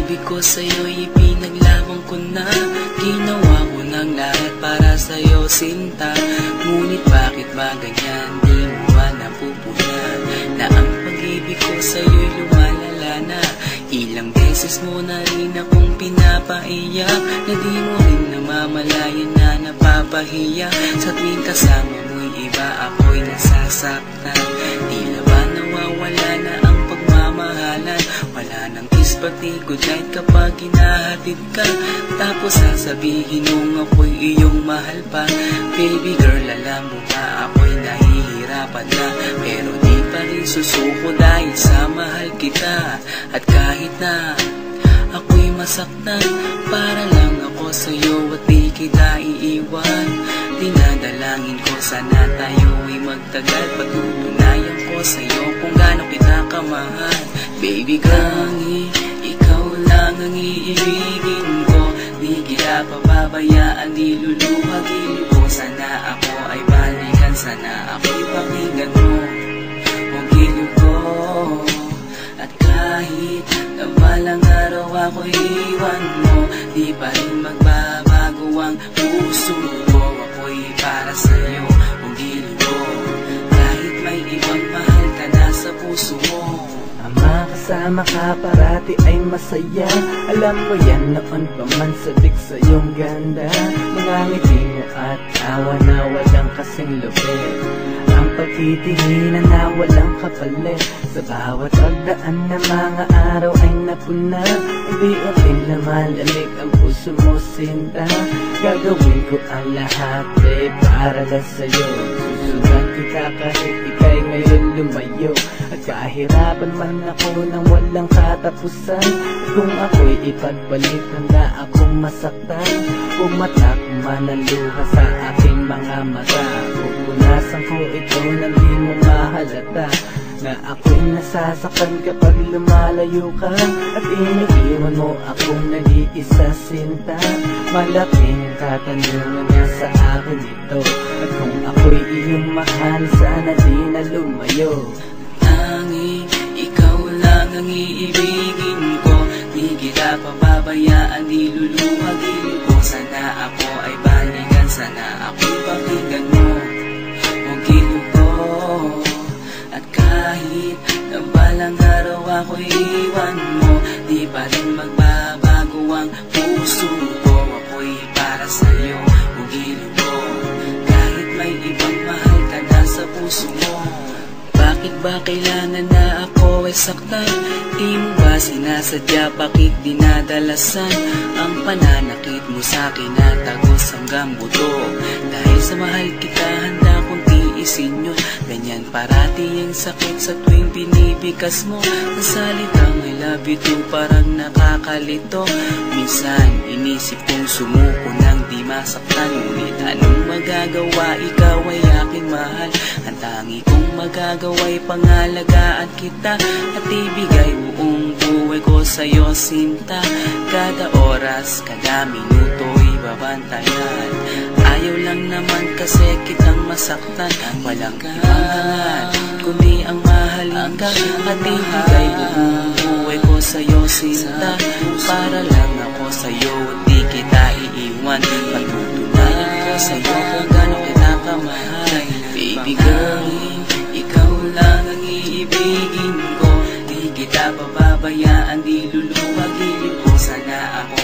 pag-ibig ko sa'yo'y ipinaglaban ko na. Ginawa ko ng lahat para sa'yo, sinta. Ngunit bakit ba ganyan, di mo ba napupunan na ang pag-ibig ko sa'yo'y lumalala na? Ilang beses mo na rin akong pinapaiyak, na di mo rin namamalayan na napapahiya. Sa tuwing kasama mo'y iba, ako'y nasasaktan. Tila ba nawawala na ang pagmamahalan? Wala nang kiss pati goodnight kapag hinahatid ka. Tapos sasabihin nung ako'y iyong mahal pa. Baby girl, alam mo ba ako'y nahihirapan na, pero di pa rin susuko dahil sa mahal kita. At kahit na ako'y masaktan, para lang ako sa'yo at di kita iiwan. Dinadalangin ko sana tayo'y magtagal, patutunayan ko sa'yo kung gaano kita kamahal. Baby girl, ikaw lang ang iibigin ko, di kita pababayaan, di luluhagin ko. Sana ako ay balikan, sana ako'y pakinggan mo, huwag gilid ko. At kahit na balang araw ako'y iwan mo, di pa rin magbabago ang puso ko. Ako'y para sa'yo, huwag gilid ko. Kahit may ibang mahal ka na sa puso mo. Makasama ka parati ay masaya. Alam mo yan, noon pa man sabik sa iyong ganda. Mga ngiti mo at tawa na walang kasing lupit, ang pagtitinginan na walang kapalit. Sa bawat pagdaan na mga araw ay napuna, unti-unti na malamig ang puso mo, sinta. Gagawin ko ang lahat para lang sa'yo. Susundan kita kahit ika'y ngayon lumayo. At kahirapan man ako nang walang katapusan, kung ako'y ipagbalik handa akong masaktan. Pumatak man ang luha sa aking mga mata, pupunasan ko ito nang di mo mahalata, na ako'y nasasaktan kapag lumalayo ka. At iniiwan mo akong nag-iisa, sinta. Malaking katanungan nga sa akin ito, at kung ako'y iyong mahal, sana di na lumayo. Tanging ikaw lang ang iibigin ko, di kita pababayaan, di luluhagin ko. Sana ako ay balikan, sana ako'y pakinggan mo, huwag gilid ko. At kahit na balang araw ako'y iwan mo, di pa rin magbabago ang puso ko. Ako'y para sa'yo, huwag gilid ko. Kahit may ibang mahal ka na sa puso mo. Bakit ba kailangan na ako ay saktan? Di mo ba sinasadya, bakit dinadalasan ang pananakit mo sa'kin na tagos hanggang buto? Dahil sa mahal kita, handa kong tiisin yun. Ganyan parati ang sakit sa tuwing binibigas mo. Ang salitang I love you too parang nakakalito. Minsan inisip kong sumuko nang di masaktan, ngunit anong magagawa, ikaw ay aking mahal. Ang tangi kong magagawa'y pangalagaan kita, at ibigay buong buhay ko sa'yo, sinta. Kada oras, kada minuto'y babantayan. Ayaw lang naman kasi kitang masaktan. Walang ibang hangat kundi ang mahalin ka, at ibigay buong buhay ko sa'yo, sinta. Para lang ako sa'yo, di kita iiwan. Patutunayan ko sa'yo kung gaano kita kamahal. Baby girl, ikaw lang ang iibigin ko, di kita pababayaan, di luluhagin ko. Sana ako